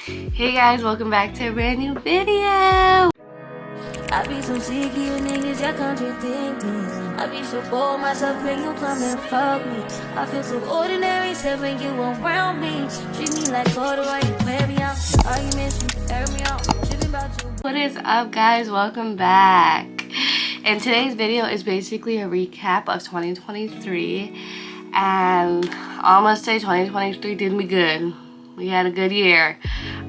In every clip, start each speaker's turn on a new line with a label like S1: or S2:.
S1: Hey guys, welcome back to a brand new video.
S2: I be so sick of you niggas, y'all contradicting. I be so bored myself when you come and fuck me. I feel so ordinary, except when you around me. Treat me like corduroy, you wear me out. Arguments, you air me out. Tripping about you.
S1: What is up guys, welcome back. And today's video is basically a recap of 2023. And I must say 2023 did me good. We had a good year.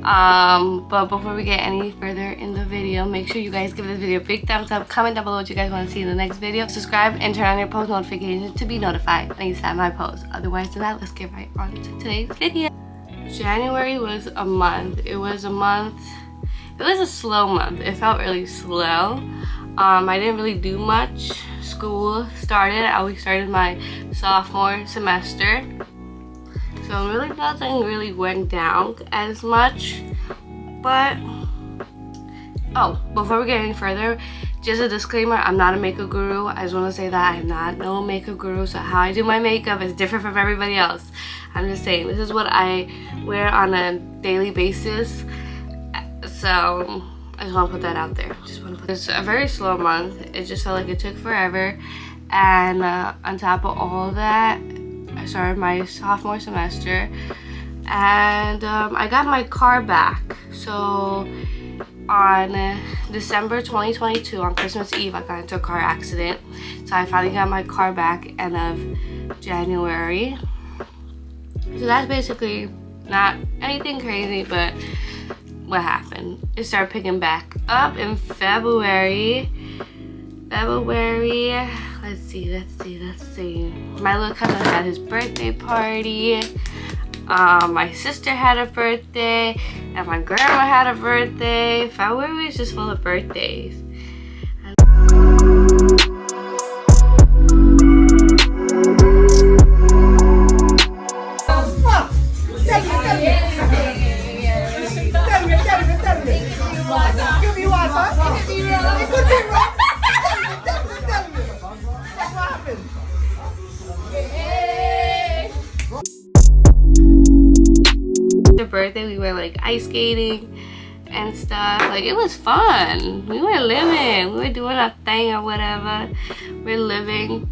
S1: But before we get any further in the video, make sure you guys give this video a big thumbs up. Comment down below what you guys want to see in the next video. Subscribe and turn on your post notifications to be notified anytime I post. Otherwise than that, let's get right on to today's video. January was a month. It was a slow month. It felt really slow. I didn't really do much. School started. I always started my sophomore semester. So really nothing really went down as much. But before we get any further, just a disclaimer, I'm not a makeup guru. I just want to say that I'm not no makeup guru, so how I do my makeup is different from everybody else. I'm just saying this is what I wear on a daily basis. So I just want to put that out there. It's a very slow month. It just felt like it took forever. And on top of all of that, I started my sophomore semester and I got my car back. So on December 2022, on Christmas Eve, I got into a car accident. So I finally got my car back end of January. So that's basically not anything crazy, but what happened? It started picking back up in February. Let's see. My little cousin had his birthday party. My sister had a birthday, and my grandma had a birthday. February was just full of birthdays. Birthday, we went like ice skating and stuff. Like, it was fun. We were living, we were doing our thing or whatever. We're living,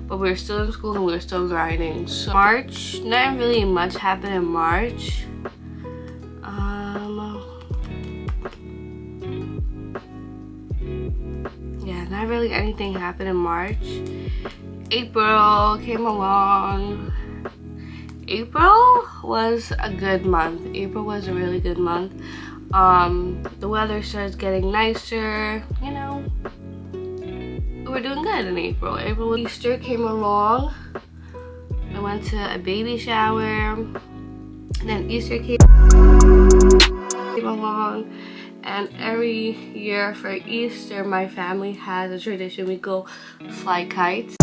S1: but we were still in school and we were still grinding. So March, not really much happened in March. Yeah, not really anything happened in March. April came along. April was a good month. April was a really good month. The weather starts getting nicer, you know. We're doing good in April. Easter came along. I went to a baby shower. And then Easter came along. And every year for Easter, my family has a tradition. We go fly kites.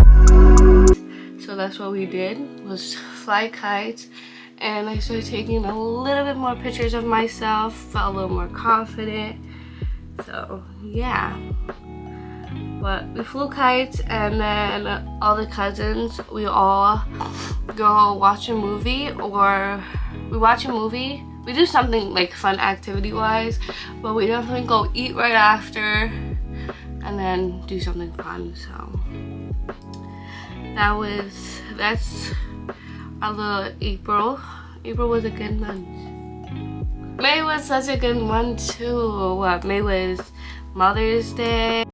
S1: So that's what we did, was fly kites. And I started taking a little bit more pictures of myself, felt a little more confident. So yeah, but we flew kites, and then all the cousins, we all go watch a movie, or we do something like fun activity wise, but we definitely go eat right after and then do something fun. So that's our little April. April was a good month. May was such a good month too. May was Mother's Day.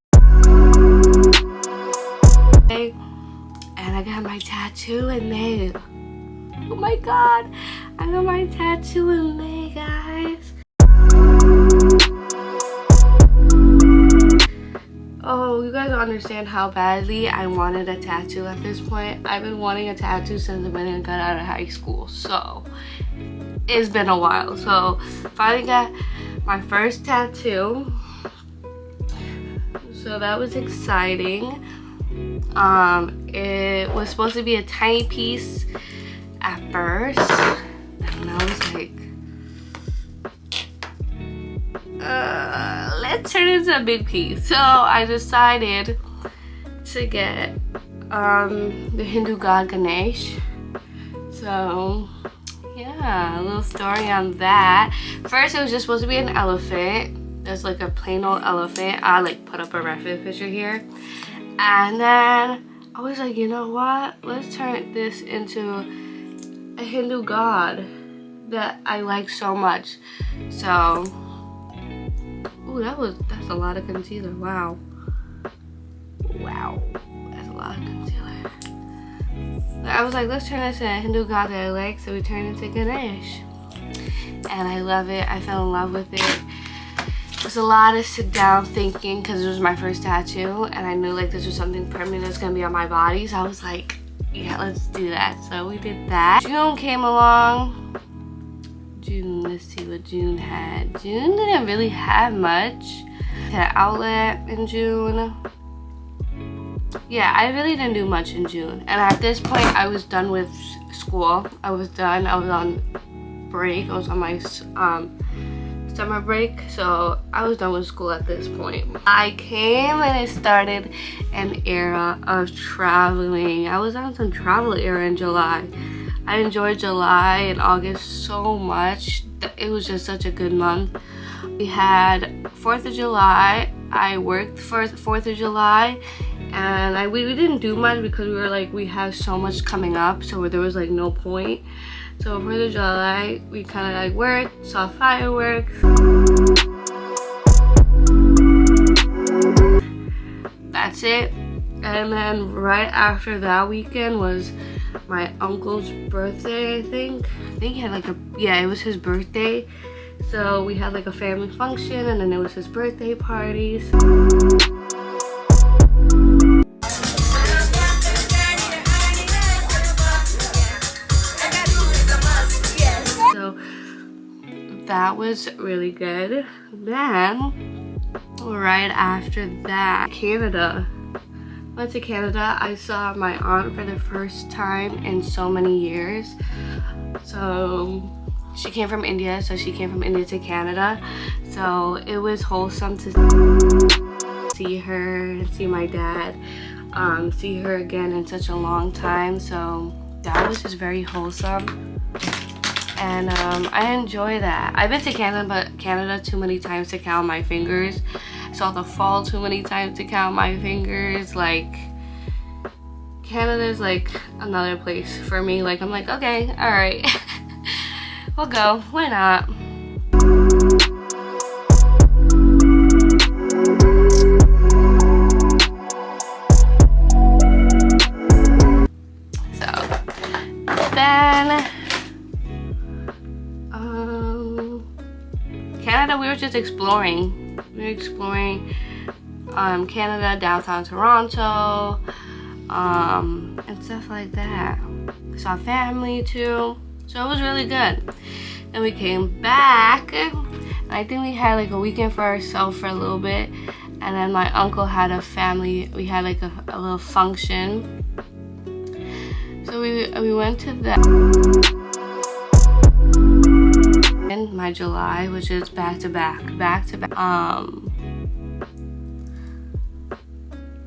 S1: And I got my tattoo in May. Oh my god, I got my tattoo in May, guys. Oh, you guys don't understand how badly I wanted a tattoo at this point. I've been wanting a tattoo since the minute I got out of high school. So, it's been a while. So, finally got my first tattoo. So, that was exciting. It was supposed to be a tiny piece at first. And I was like, let's turn it into a big piece. So I decided to get the Hindu god Ganesh. So yeah, yeah, a little story on that. First, it was just supposed to be an elephant. There's like a plain old elephant. I like put up a reference picture here. And then I was like, you know what? Let's turn this into a Hindu god that I like so much. So, ooh, that's a lot of concealer. Wow. Wow, that's a lot of concealer. I was like, let's turn this into a Hindu god that I like, so we turned into Ganesh. And I love it. I fell in love with it. It was a lot of sit down thinking because it was my first tattoo, and I knew like this was something permanent that's gonna be on my body. So I was like, yeah, let's do that. So we did that. June came along. June, let's see what June had. June didn't really have much. Had an outlet in June. Yeah, I really didn't do much in June. And at this point, I was done with school. I was done. I was on break. I was on my summer break. So I was done with school at this point. I came and it started an era of traveling. I was on some travel era in July. I enjoyed July and August so much. It was just such a good month. We had 4th of July. I worked for 4th of July, and we didn't do much because we were like, we have so much coming up, so there was like no point. So 4th of July, we kind of like worked, saw fireworks. That's it. And then right after that weekend was my uncle's birthday, I think. He had like it was his birthday. So we had like a family function, and then it was his birthday parties. So that was really good. Then right after that, Canada. Went to Canada. I saw my aunt for the first time in so many years. So she came from India, so she came from India to Canada. So it was wholesome to see her and see my dad, see her again in such a long time. So that was just very wholesome. And I enjoy that. I've been to Canada too many times to count my fingers. Saw the fall too many times to count my fingers. Like, Canada's like another place for me. Like, I'm like, okay, all right. We'll go. Why not? So then, Canada, we were just exploring. We were exploring Canada, downtown Toronto, and stuff like that. Saw family too. So it was really good. Then we came back, and I think we had like a weekend for ourselves for a little bit. And then my uncle had a family, we had like a little function. So we went to that. In my July, which is back to back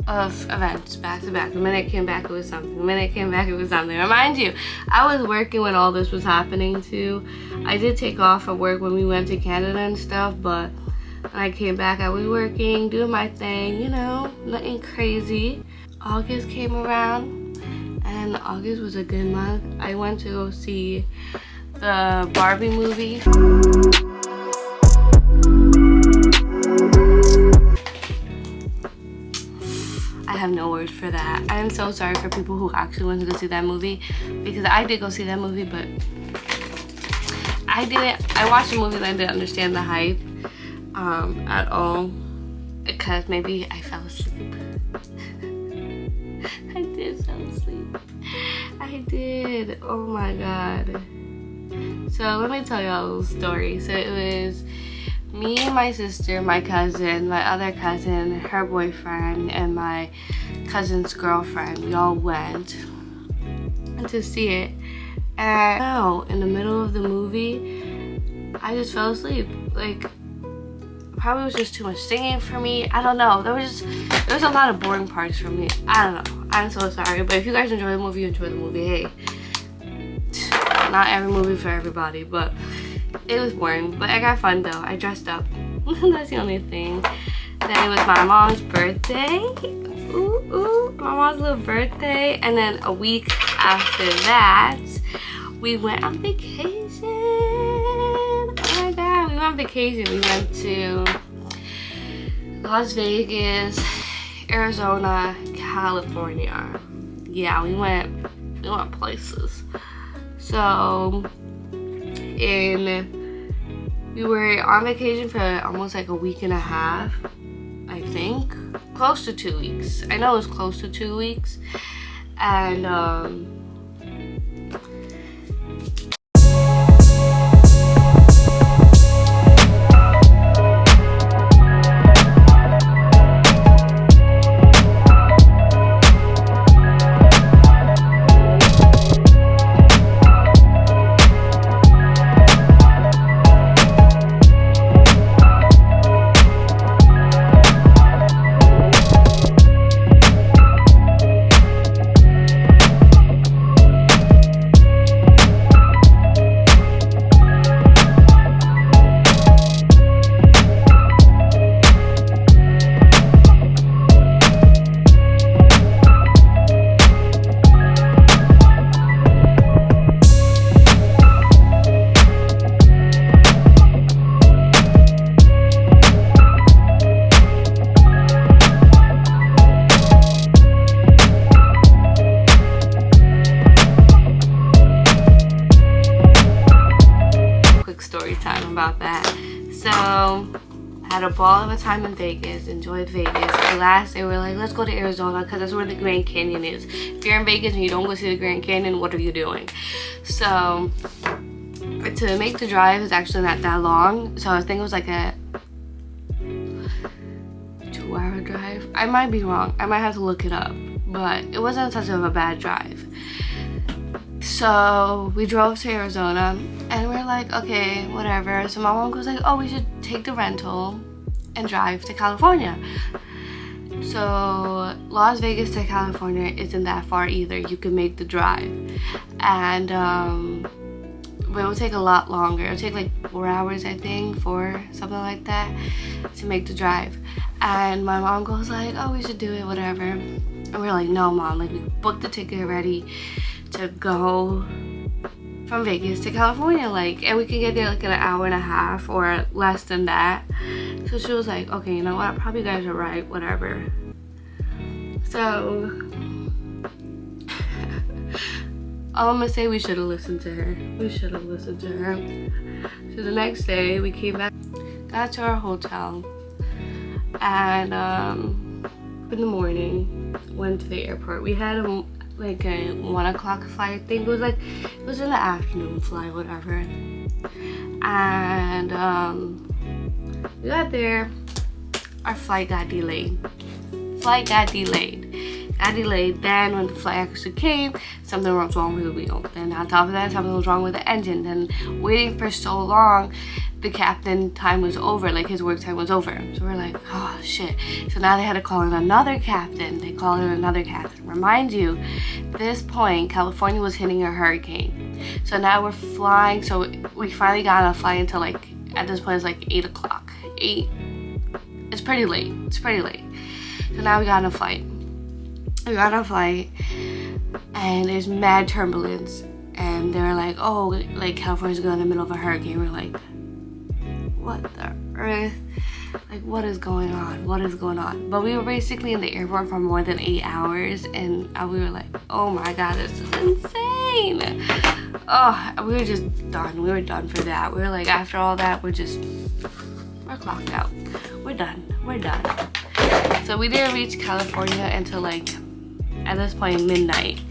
S1: of events, back to back. The minute I came back, it was something. The minute I came back, it was something. Remind you, I was working when all this was happening too. I did take off from work when we went to Canada and stuff, but when I came back, I was working, doing my thing, you know, nothing crazy. August came around, and August was a good month. I went to go see the Barbie movie. I have no words for that. I am so sorry for people who actually went to go see that movie, because I did go see that movie, but I watched the movie and I didn't understand the hype at all, because maybe I fell asleep. I did fall asleep. I did. Oh my god. So let me tell y'all a little story. So it was me, my sister, my cousin, my other cousin, her boyfriend, and my cousin's girlfriend. We all went to see it. And now, in the middle of the movie, I just fell asleep. Like, probably was just too much singing for me. I don't know. There was a lot of boring parts for me. I don't know. I'm so sorry. But if you guys enjoy the movie, you enjoy the movie. Hey. not every movie for everybody, but it was boring. But I got fun though. I dressed up. That's the only thing. Then it was my mom's birthday. Ooh, my mom's little birthday. And then a week after that, we went on vacation. Oh my god, we went on vacation. We went to Las Vegas, Arizona, California. Yeah, we went places. So we were on vacation for almost like a week and a half, I think. Close to 2 weeks. I know it was close to 2 weeks. And story time about that. So I had a ball of a time in Vegas, enjoyed Vegas. The last day we were like, let's go to Arizona because that's where the Grand Canyon is. If you're in Vegas and you don't go see the Grand Canyon, what are you doing? So to make the drive is actually not that long. So I think it was like a 2-hour drive. I might be wrong. I might have to look it up, but it wasn't such of a bad drive. So we drove to Arizona and we're like, okay, whatever. So my mom goes like, oh, we should take the rental and drive to California. So Las Vegas to California isn't that far either. You can make the drive. And but it would take a lot longer. It would take like 4 hours, I think, 4, something like that, to make the drive. And my mom goes like, oh, we should do it, whatever. And we're like, no, Mom, like we booked the ticket already to go from Vegas to California, like, and we can get there like in an hour and a half or less than that. So she was like, okay, you know what, probably you guys are right, whatever. So all I'm gonna say, we should have listened to her. We should have listened to her. So the next day we came back, got to our hotel, and in the morning went to the airport. We had like a 1 o'clock flight, I think. It was in the afternoon flight, whatever. And we got there, our flight got delayed. Then when the flight actually came, something was wrong with the wheel. Then on top of that, something was wrong with the engine. Then waiting for so long, the captain time was over, like his work time was over. So we're like, oh shit. So now they had to call in another captain. Remind you, at this point, California was hitting a hurricane. So now we're flying. So we finally got on a flight until like, at this point it's like 8 o'clock. 8, it's pretty late. So now we got on a flight. And there's mad turbulence. And they were like, oh, like California's going in the middle of a hurricane. We're like, what the earth? Like, what is going on? But we were basically in the airport for more than 8 hours, and we were like, oh my god, this is insane. Oh, we were just done. We were done for that. We were like, after all that, we're clocked out. We're done. So we didn't reach California until like, at this point, midnight.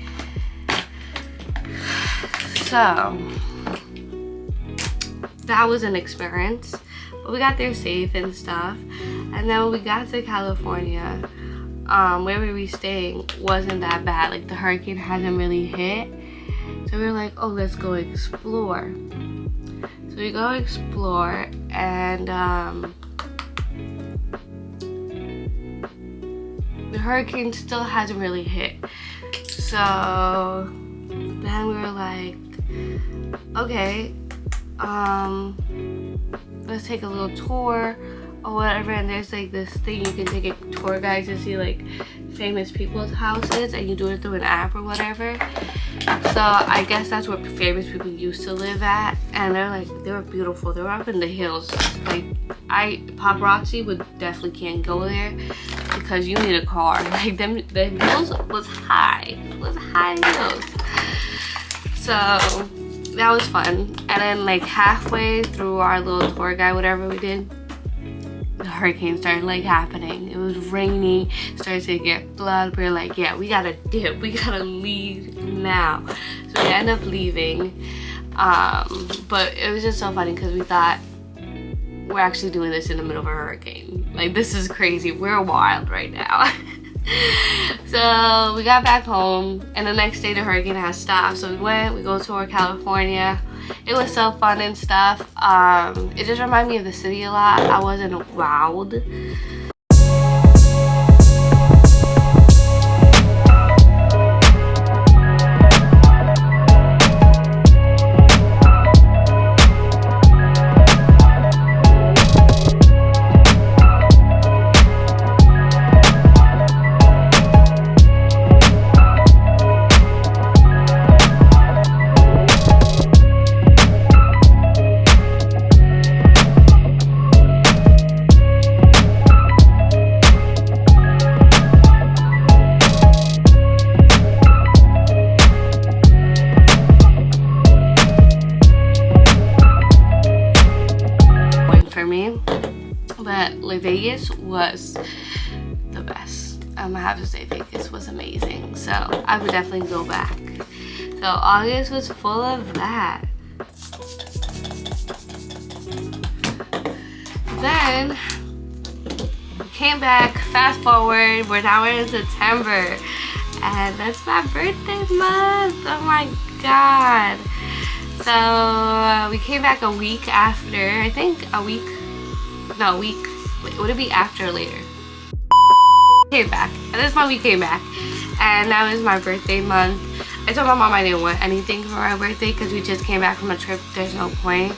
S1: So that was an experience. But we got there safe and stuff. And then when we got to California, where we were staying wasn't that bad. Like, the hurricane hasn't really hit. So we were like, oh, let's go explore. So we go explore, and the hurricane still hasn't really hit. So then we were like, okay, let's take a little tour or whatever. And there's like this thing you can take a tour guide to see like famous people's houses, and you do it through an app or whatever. So I guess that's where famous people used to live at, and they were beautiful. They were up in the hills. Like paparazzi would definitely can't go there because you need a car. Like the hills was high. It was high hills. So that was fun. And then like halfway through our little tour guide, whatever we did, the hurricane started like happening. It was raining, started to get flooded. We were like, yeah, we gotta dip, we gotta leave now. So we ended up leaving. But it was just so funny because we thought we're actually doing this in the middle of a hurricane. Like, this is crazy. We're wild right now. So we got back home, and the next day the hurricane has stopped. So we go tour California. It was so fun and stuff. It just reminded me of the city a lot. I wasn't wowed. But Vegas was the best. I have to say Vegas was amazing. So I would definitely go back. So August was full of that. Then we came back, fast forward, now we're in September. And that's my birthday month. Oh my god. So we came back a week after, I think a week. No, week. Wait, would it be after or later? Came back. And this month we came back. And that was my birthday month. I told my mom I didn't want anything for my birthday because we just came back from a trip. There's no point.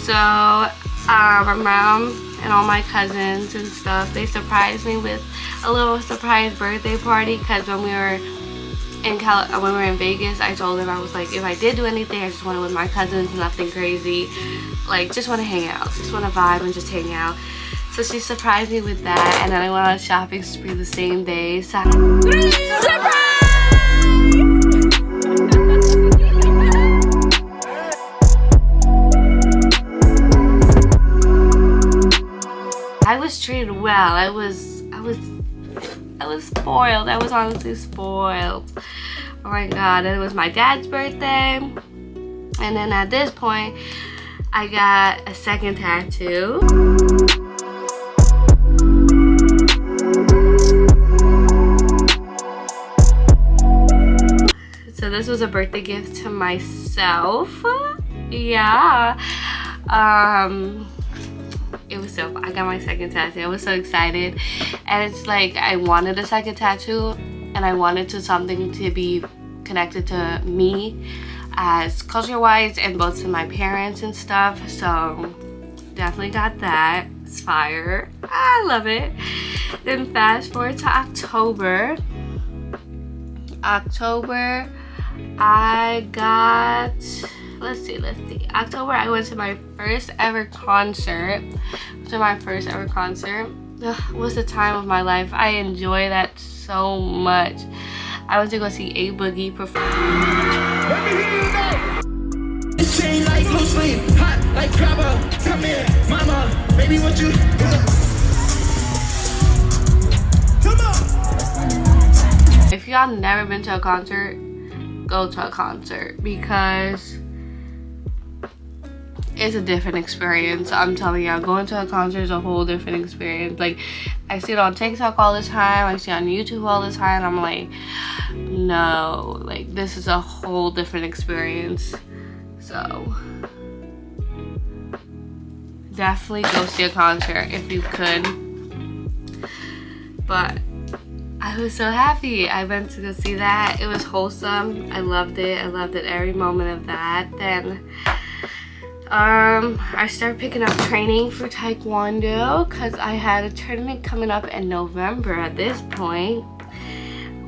S1: So my mom and all my cousins and stuff, they surprised me with a little surprise birthday party. Because when we were in Vegas, I told them, I was like, if I did do anything, I just want it with my cousins, nothing crazy. Like, just want to hang out, just want to vibe and just hang out. So she surprised me with that, and then I went on a shopping spree the same day. So surprise! I was treated well. I was spoiled. I was honestly spoiled. Oh my god. And it was my dad's birthday. And then at this point, I got a second tattoo. So this was a birthday gift to myself. Yeah. It was so fun. I got my second tattoo. I was so excited. And it's like I wanted a second tattoo, and I wanted something to be connected to me as culture-wise and both to my parents and stuff. So definitely got that. It's fire. I love it. Then fast forward to October. I got, let's see. October, I went to my first ever concert. Ugh, was the time of my life. I enjoy that so much. I went to go see A Boogie perform.
S3: Let me hear you now. It's chain like blue sleep, hot like grabber. Come here, mama, baby, what you? Come on.
S1: If y'all never been to a concert, go to a concert because it's a different experience. I'm telling y'all, going to a concert is a whole different experience. Like, I see it on TikTok all the time, I see it on YouTube all the time, I'm like, no, like, this is a whole different experience. So definitely go see a concert if you could. But I was so happy. I went to go see that. It was wholesome. I loved it. I loved it every moment of that. Then I started picking up training for Taekwondo because I had a tournament coming up in November at this point.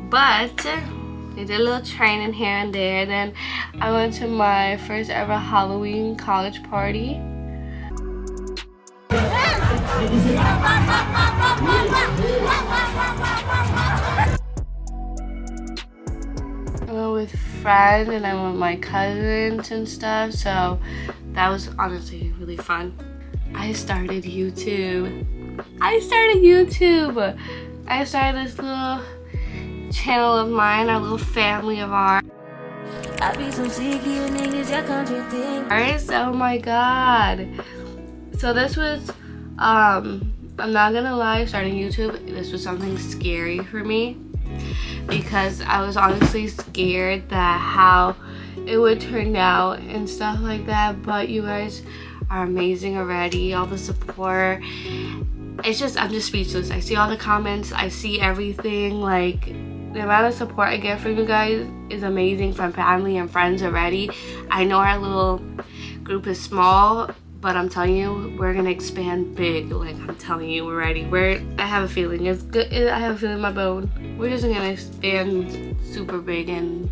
S1: But I did a little training here and there. Then I went to my first ever Halloween college party. I went with friends and I went with my cousins and stuff, so that was honestly really fun. I started YouTube. I started this little channel of mine, our little family of ours. Oh my god. So this was, I'm not gonna lie, starting YouTube, this was something scary for me because I was honestly scared that how it would turn out and stuff like that, but you guys are amazing already, all the support. It's just, I'm just speechless. I see all the comments, I see everything, like the amount of support I get from you guys is amazing, from family and friends already. I know our little group is small, but I'm telling you, we're gonna expand big. Like, I'm telling you, we're ready. I have a feeling, it's good. I have a feeling in my bone. We're just gonna expand super big, and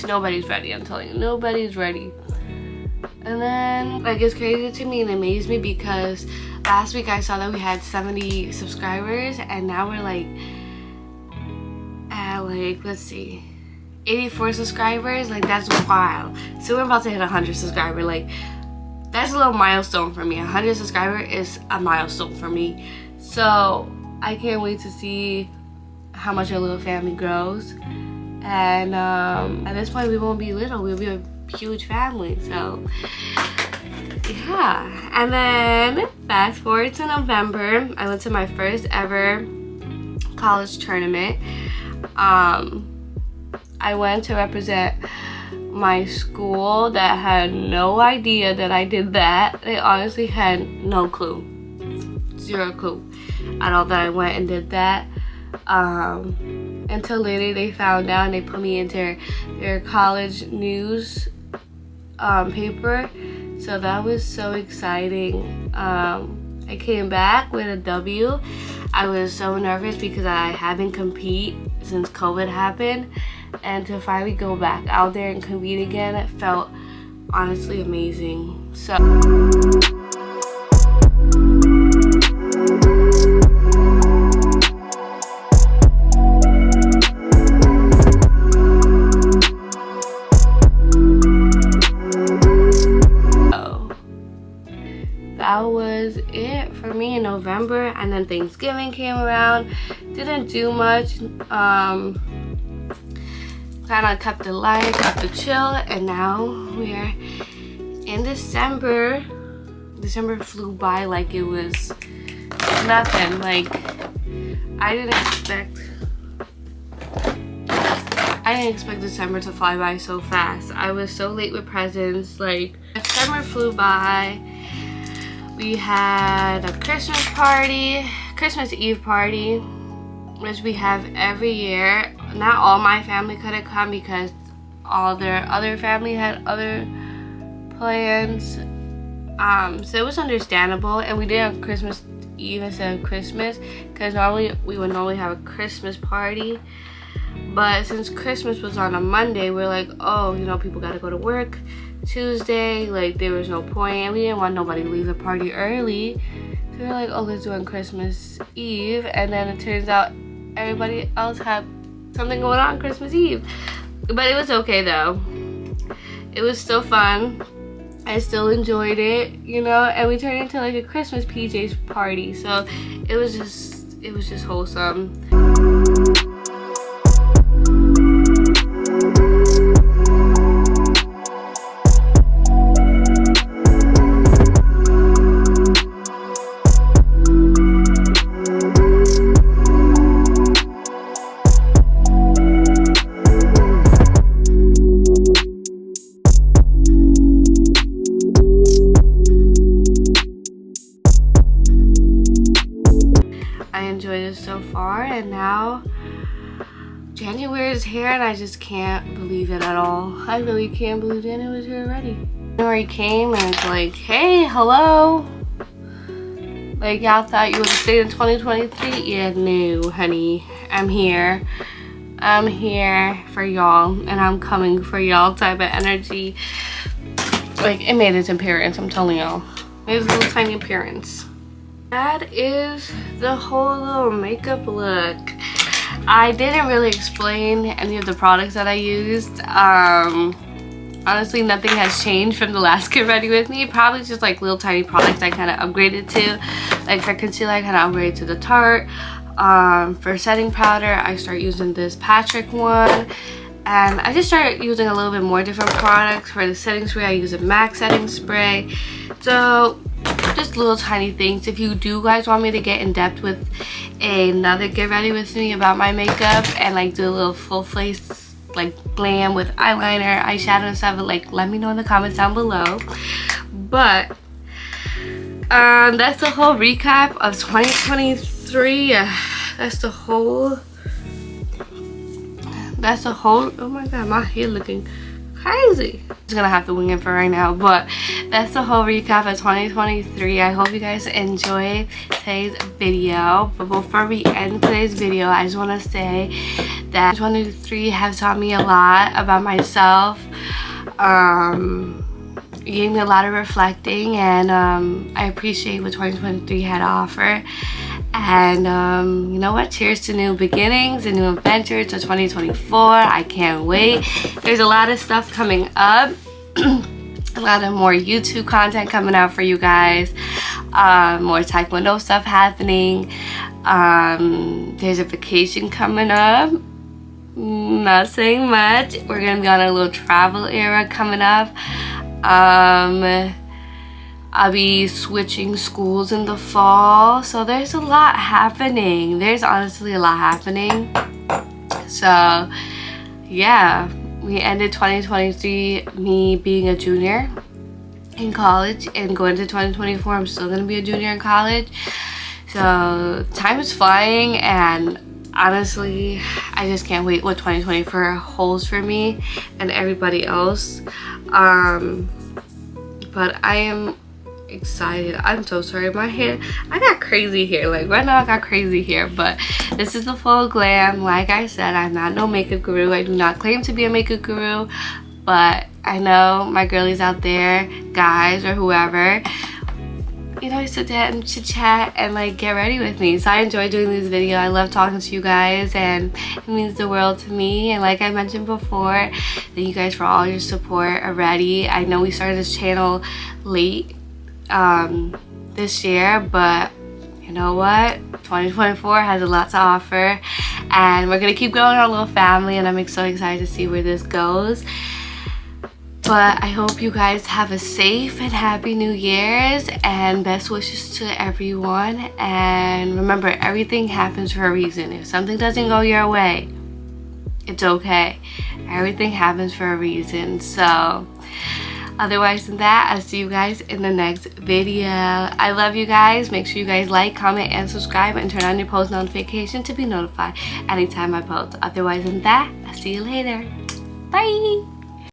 S1: nobody's ready. I'm telling you, nobody's ready. And then, like, it's crazy to me and amazed me because last week I saw that we had 70 subscribers, and now we're like at let's see, 84 subscribers. Like, that's wild. So we're about to hit 100 subscribers. Like, that's a little milestone for me. 100 subscribers is a milestone for me. So I can't wait to see how much our little family grows. And at this point, we won't be little. We'll be a huge family. So yeah. And then fast forward to November, I went to my first ever college tournament. I went to represent my school that had no idea that I did that. They honestly had no clue, zero clue at all that I went and did that, until later they found out and they put me into their college news paper. So that was so exciting. I came back with a W. I was so nervous because I haven't competed since COVID happened, and to finally go back out there and compete again, it felt honestly amazing. So that was it for me in November. And then Thanksgiving came around, didn't do much, kind of kept the light, kept the chill, and now we're in December. December flew by like it was nothing. Like, I didn't expect December to fly by so fast. I was so late with presents. Like, December flew by. We had a Christmas Eve party, which we have every year. Not all my family couldn't come because all their other family had other plans. So it was understandable, and we did on Christmas Eve instead of Christmas, because normally we would have a Christmas party. But since Christmas was on a Monday, we're like, oh, you know, people gotta go to work Tuesday, like there was no point, and we didn't want nobody to leave the party early. So we're like, oh, let's do it on Christmas Eve. And then it turns out everybody else had something going on Christmas Eve. But it was okay though. It was still fun. I still enjoyed it, you know, and we turned into like a Christmas PJs party. So it was just wholesome. I enjoyed it so far, and now January's here and I just can't believe it at all. I really can't believe January's here already. January came and it's like, hey, hello. Like, y'all thought you would have stayed in 2023? Yeah, no, honey. I'm here. I'm here for y'all and I'm coming for y'all type of energy. Like, it made its appearance, I'm telling y'all. It's a little tiny appearance. That is the whole little makeup look. I didn't really explain any of the products that I used. Honestly, nothing has changed from the last Get Ready With Me. Probably just like little tiny products I kind of upgraded to. Like for concealer, I kind of upgraded to the Tarte. For setting powder, I start using this Patrick one. And I just started using a little bit more different products. For the setting spray, I use a MAC setting spray. So just little tiny things. If you do guys want me to get in depth with another Get Ready With Me about my makeup and like do a little full face like glam with eyeliner, eyeshadow and stuff, like let me know in the comments down below. But that's the whole recap of 2023. That's the whole, oh my god, my hair looking crazy. I'm just gonna have to wing it for right now, but that's the whole recap of 2023. I hope you guys enjoyed today's video. But before we end today's video, I just want to say that 2023 has taught me a lot about myself. Gave me a lot of reflecting, and I appreciate what 2023 had to offer. And you know what, cheers to new beginnings and new adventures to 2024. I can't wait. There's a lot of stuff coming up. A lot of more YouTube content coming out for you guys. More Taekwondo stuff happening. There's a vacation coming up. Not saying much. We're gonna be on a little travel era coming up. I'll be switching schools in the fall, so there's a lot happening. There's honestly a lot happening. So yeah, we ended 2023 me being a junior in college, and going to 2024 I'm still gonna be a junior in college. So time is flying, and honestly I just can't wait what 2024 holds for me and everybody else. But I am excited. I'm so sorry, my hair, I got crazy hair. Like right now I got crazy hair, but this is the full glam. Like I said, I'm not no makeup guru. I do not claim to be a makeup guru, but I know my girlies out there, guys or whoever, you know, sit down and chit chat and like get ready with me. So I enjoy doing this video. I love talking to you guys, and it means the world to me. And like I mentioned before, thank you guys for all your support already. I know we started this channel late this year, but you know what, 2024 has a lot to offer, and we're gonna keep growing our little family, and I'm so excited to see where this goes. But I hope you guys have a safe and happy New Year's, and best wishes to everyone. And remember, everything happens for a reason. If something doesn't go your way, it's okay. Everything happens for a reason. So otherwise than that, I'll see you guys in the next video. I love you guys. Make sure you guys like, comment, and subscribe, and turn on your post notification to be notified anytime I post. Otherwise than that, I'll see you later. Bye.